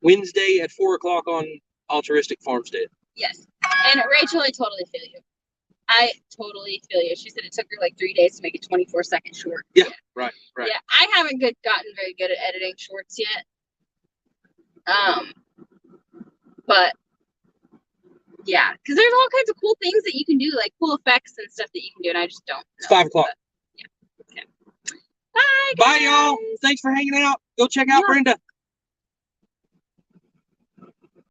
Wednesday at 4 o'clock on Altruistic Farmstead. Yes. And Rachel, I totally feel you. I totally feel you. She said it took her like 3 days to make a 24-second short. Yeah, right. Yeah, I haven't gotten very good at editing shorts yet. But yeah, because there's all kinds of cool things that you can do, like cool effects and stuff that you can do, and I just don't know. It's 5 o'clock. Yeah. Okay. Bye, guys. Bye, y'all. Thanks for hanging out. Go check out Brenda.